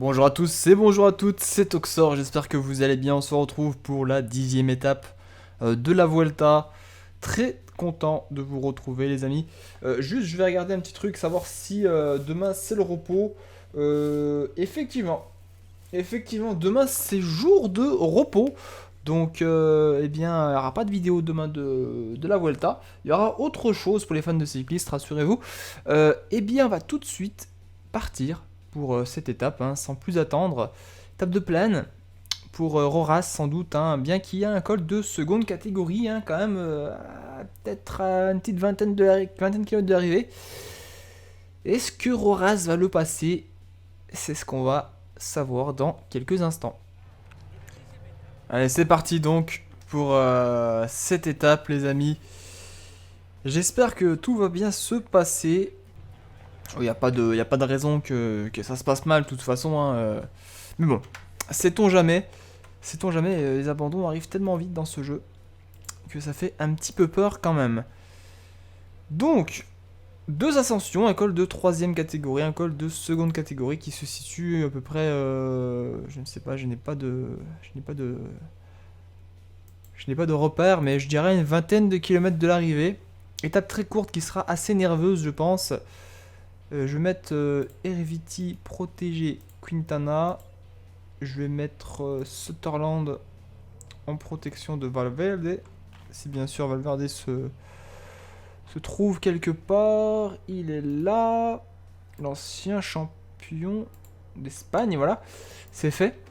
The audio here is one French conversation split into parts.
Bonjour à tous et bonjour à toutes, c'est Toxor, j'espère que vous allez bien. On se retrouve pour la 10e étape de la Vuelta. Très content de vous retrouver les amis. Juste je vais regarder un petit truc, savoir si demain c'est le repos. Effectivement, demain c'est jour de repos. Donc eh bien il n'y aura pas de vidéo demain de la Vuelta. Il y aura autre chose pour les fans de cyclistes, rassurez-vous. Eh bien on va tout de suite partir pour cette étape, hein, sans plus attendre. Étape de plaine pour Roras sans doute, hein, bien qu'il y ait un col de seconde catégorie, hein, quand même, peut-être à une petite vingtaine de kilomètres de l'arrivée. Est-ce que Roras va le passer? C'est ce qu'on va savoir dans quelques instants. Allez, c'est parti donc pour cette étape, les amis. J'espère que tout va bien se passer. Il n'y a pas de raison que ça se passe mal de toute façon, hein. Mais bon, sait-on jamais. Sait-on jamais, les abandons arrivent tellement vite dans ce jeu que ça fait un petit peu peur quand même. Donc, deux ascensions, un col de 3ème catégorie, un col de seconde catégorie qui se situe à peu près... je ne sais pas, je n'ai pas de repère, mais je dirais une vingtaine de kilomètres de l'arrivée. Étape très courte qui sera assez nerveuse, je pense. Je vais mettre Ereviti protégé Quintana. Je vais mettre Sutherland en protection de Valverde. Si bien sûr Valverde se trouve quelque part. Il est là. L'ancien champion d'Espagne, voilà. C'est fait.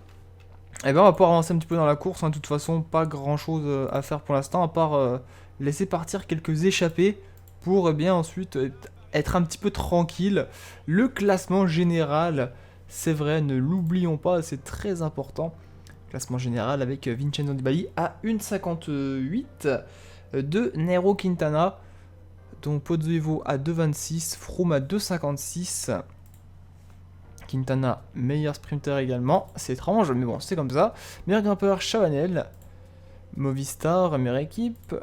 Et bien on va pouvoir avancer un petit peu dans la course, hein. De toute façon, pas grand chose à faire pour l'instant, à part laisser partir quelques échappées pour bien ensuite être un petit peu tranquille. Le classement général, c'est vrai, ne l'oublions pas, c'est très important. Classement général avec Vincenzo Nibali à 1,58 de Nairo Quintana. Donc Pozzovivo à 2,26, Froome à 2,56. Quintana, meilleur sprinter également. C'est étrange, mais bon, c'est comme ça. Meilleur grimpeur, Chavanel. Movistar, meilleure équipe.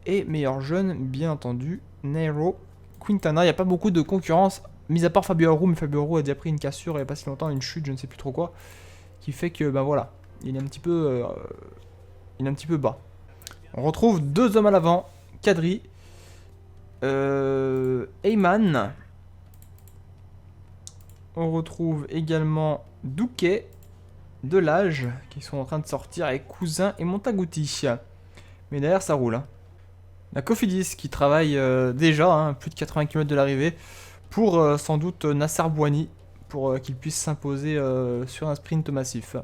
Et meilleur jeune, bien entendu, Nairo Quintana. Il n'y a pas beaucoup de concurrence, mis à part Fabio Aru, mais Fabio Aru a déjà pris une cassure il n'y a pas si longtemps, une chute, je ne sais plus trop quoi, qui fait que, ben voilà, il est un petit peu bas. On retrouve deux hommes à l'avant, Kadri, Heyman. On retrouve également Douquet, Delage, qui sont en train de sortir, avec Cousin et Montaguti. Mais derrière, ça roule, hein. La Cofidis qui travaille déjà, hein, plus de 80 km de l'arrivée, pour sans doute Nasser Bouhanni, pour qu'il puisse s'imposer sur un sprint massif.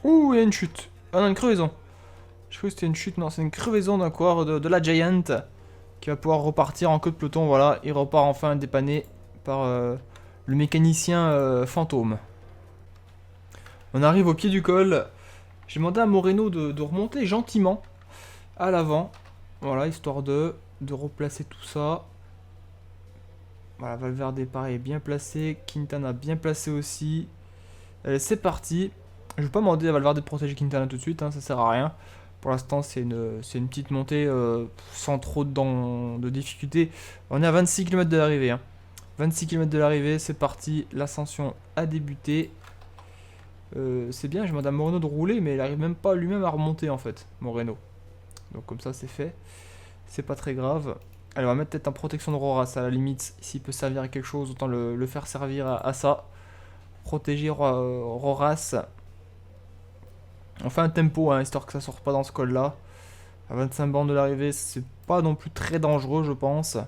Ouh, il y a une chute. Ah non, une crevaison. Je crois que c'était une chute, non, c'est une crevaison d'un coureur de la Giant qui va pouvoir repartir en queue de peloton. Voilà, il repart enfin dépanné par le mécanicien fantôme. On arrive au pied du col. J'ai demandé à Moreno de remonter gentiment à l'avant. Voilà, histoire de replacer tout ça. Voilà, Valverde pareil, bien placé. Quintana bien placé aussi. Allez, c'est parti. Je vais pas demander à Valverde de protéger Quintana tout de suite, hein, ça sert à rien. Pour l'instant, c'est une petite montée sans trop de difficultés. On est à 26 km de l'arrivée, hein. 26 km de l'arrivée, c'est parti. L'ascension a débuté. C'est bien, je demande à Moreno de rouler, mais il arrive même pas lui-même à remonter en fait, Moreno. Donc comme ça, c'est fait. C'est pas très grave. Allez, on va mettre peut-être en protection de Roras à la limite. S'il peut servir à quelque chose, autant le faire servir à ça. Protéger Roras. On fait un tempo, hein, histoire que ça sorte pas dans ce col là. À 25 bandes de l'arrivée, c'est pas non plus très dangereux, je pense.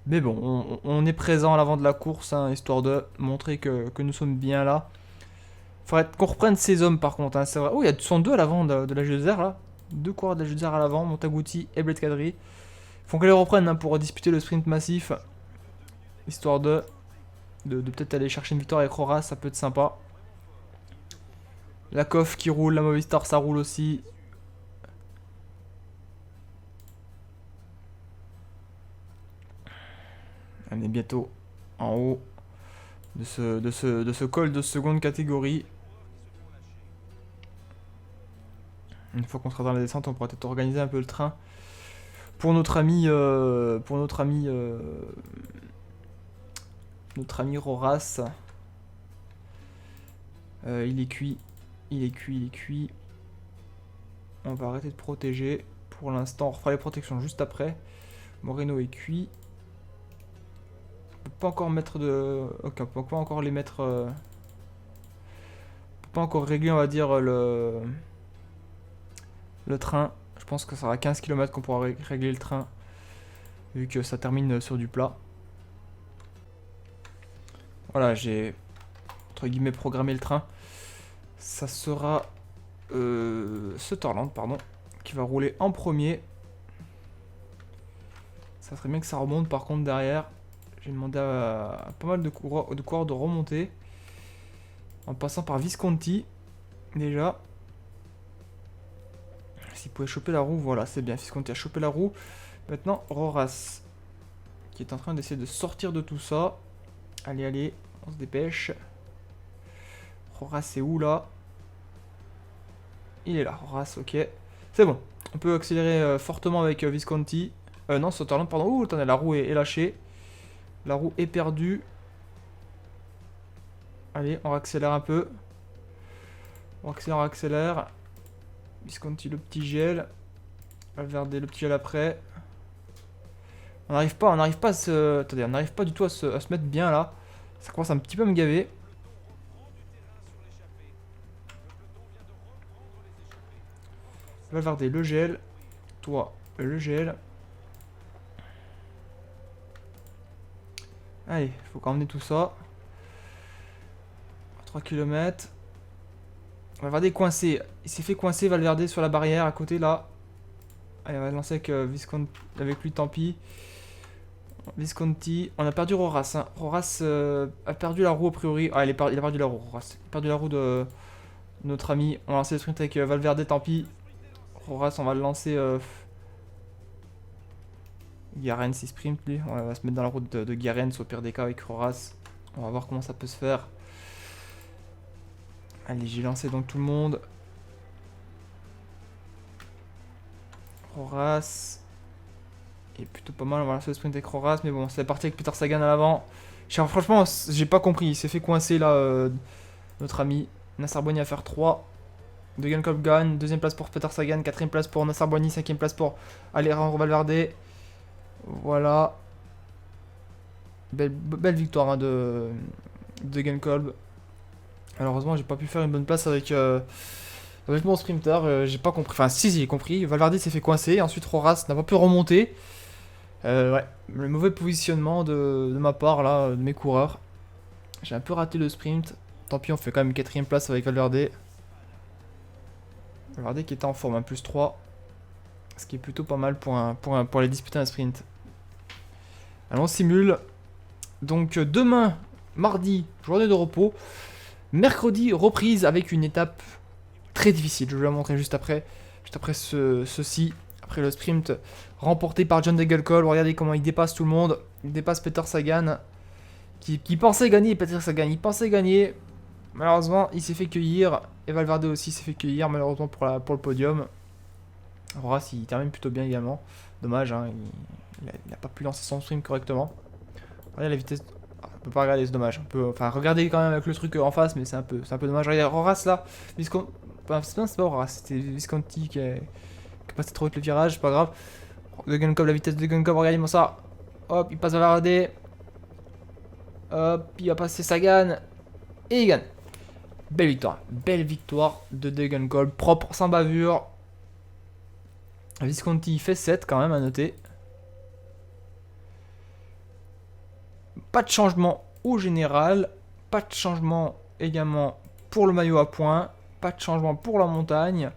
Mais bon, on est présent à l'avant de la course, hein, histoire de montrer que nous sommes bien là. Faudrait qu'on reprenne ces hommes par contre, hein, c'est vrai. Oh, il y a 102 à l'avant de la G2R là. Deux coureurs de la G2R à l'avant, Montaguti et Bled Kadri. Faut qu'elles les reprennent, hein, pour disputer le sprint massif. Histoire de peut-être aller chercher une victoire avec Roras, ça peut être sympa. La Coff qui roule, la Movistar ça roule aussi. On est bientôt en haut de ce col de seconde catégorie. Une fois qu'on sera dans la descente, on pourra peut-être organiser un peu le train pour notre ami Roras. Il est cuit. Il est cuit, il est cuit. On va arrêter de protéger. Pour l'instant, on refera les protections juste après. Moreno est cuit. On peut pas encore mettre de... Ok, on peut pas encore les mettre... On peut pas encore régler, on va dire, le train. Je pense que ça sera 15 km qu'on pourra régler le train. Vu que ça termine sur du plat. Voilà, j'ai, entre guillemets, programmé le train. Ça sera Sutherland, pardon, qui va rouler en premier. Ça serait bien que ça remonte par contre derrière. J'ai demandé à pas mal de coureurs de remonter. En passant par Visconti, déjà. S'il pouvait choper la roue, voilà, c'est bien. Visconti a chopé la roue. Maintenant, Roras, qui est en train d'essayer de sortir de tout ça. Allez, allez, on se dépêche. Roras, c'est où là? Il est là, Roras, ok. C'est bon. On peut accélérer fortement avec Visconti. Non, Sutherland, pardon. Ouh, attendez, la roue est lâchée. La roue est perdue. Allez, on accélère un peu. On accélère, on accélère. Visconti, le petit gel. Valverde, le petit gel après. On n'arrive pas à se... Attendez, on n'arrive pas du tout à se mettre bien là. Ça commence un petit peu à me gaver. Valverde, le gel. Toi, le gel. Allez, il faut emmener tout ça. 3 km. Valverde est coincé. Il s'est fait coincer, Valverde, sur la barrière à côté là. Allez, on va lancer avec Visconti. Avec lui, tant pis. Visconti. On a perdu Roras. Hein. Roras a perdu la roue a priori. Ah, il a perdu la roue, Roras. Il a perdu la roue de notre ami. On va lancer le sprint avec Valverde, tant pis. Roras, on va le lancer. Guérin, s'il sprint lui. On va se mettre dans la route de Guérin, au pire des cas, avec Roras. On va voir comment ça peut se faire. Allez, j'ai lancé donc tout le monde. Roras. Et plutôt pas mal, on va lancer le sprint avec Roras. Mais bon, c'est parti avec Peter Sagan à l'avant. Franchement, j'ai pas compris. Il s'est fait coincer là, notre ami. Nassar Boigny à faire 3. Degenkolb gagne. Deuxième place pour Peter Sagan. Quatrième place pour Nassar Boigny. Cinquième place pour Alejandro Valverde. Voilà. Belle victoire hein, de Degenkolb. Malheureusement, j'ai pas pu faire une bonne place avec mon sprinter. J'ai pas compris. Enfin, si, j'ai compris. Valverde s'est fait coincer. Ensuite, Roras n'a pas pu remonter. Ouais, le mauvais positionnement de ma part, là, de mes coureurs. J'ai un peu raté le sprint. Tant pis, on fait quand même 4ème place avec Valverde. Valverde qui était en forme, un plus 3. Ce qui est plutôt pas mal pour aller disputer un sprint. Alors, on simule. Donc, demain, mardi, journée de repos. Mercredi, reprise avec une étape très difficile. Je vais la montrer juste après ceci. Après le sprint remporté par John Degenkolb. Regardez comment il dépasse tout le monde. Il dépasse Peter Sagan. Qui pensait gagner. Peter Sagan, il pensait gagner. Malheureusement, il s'est fait cueillir. Et Valverde aussi s'est fait cueillir, malheureusement, pour le podium. Roras, il termine plutôt bien également. Dommage, hein, il n'a pas pu lancer son sprint correctement. Regardez la vitesse. On peut pas regarder, c'est dommage. Enfin, regardez quand même avec le truc en face, mais c'est un peu dommage. Regardez Roras là. Visconti. Enfin, c'est pas Roras, c'était Visconti qui est passé trop vite le virage, c'est pas grave. Degenkolb, la vitesse de Degenkolb, regardez-moi ça. Hop, il passe à Valverde. Hop, il va passer Sagan. Et il gagne. Belle victoire de Degenkolb, propre, sans bavure. Visconti fait 7 quand même à noter. Pas de changement au général. Pas de changement également pour le maillot à points. Pas de changement pour la montagne.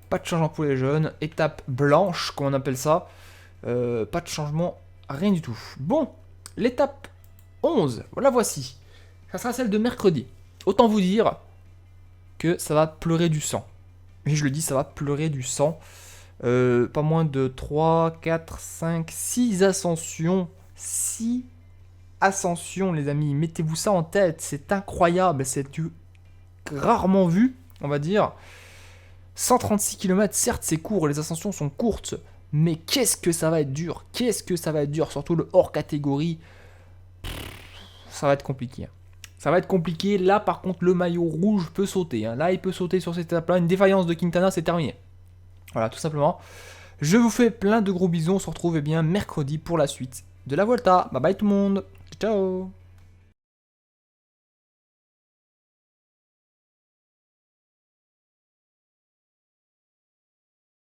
Pas de changement pour les jeunes. Étape blanche, comme on appelle ça. Pas de changement, rien du tout. Bon, l'étape 11, la voici. Ça sera celle de mercredi. Autant vous dire que ça va pleurer du sang. Et je le dis, ça va pleurer du sang. Pas moins de 3, 4, 5, 6 ascensions. 6 ascensions, les amis. Mettez-vous ça en tête. C'est incroyable. C'est rarement vu, on va dire. 136 km, certes, c'est court. Les ascensions sont courtes. Mais qu'est-ce que ça va être dur. Surtout le hors catégorie. Ça va être compliqué. Ça va être compliqué. Là, par contre, le maillot rouge peut sauter. Hein. Là, il peut sauter sur cette étape-là. Une défaillance de Quintana, c'est terminé. Voilà, tout simplement. Je vous fais plein de gros bisous. On se retrouve eh bien mercredi pour la suite de la Vuelta. Bye bye tout le monde. Ciao.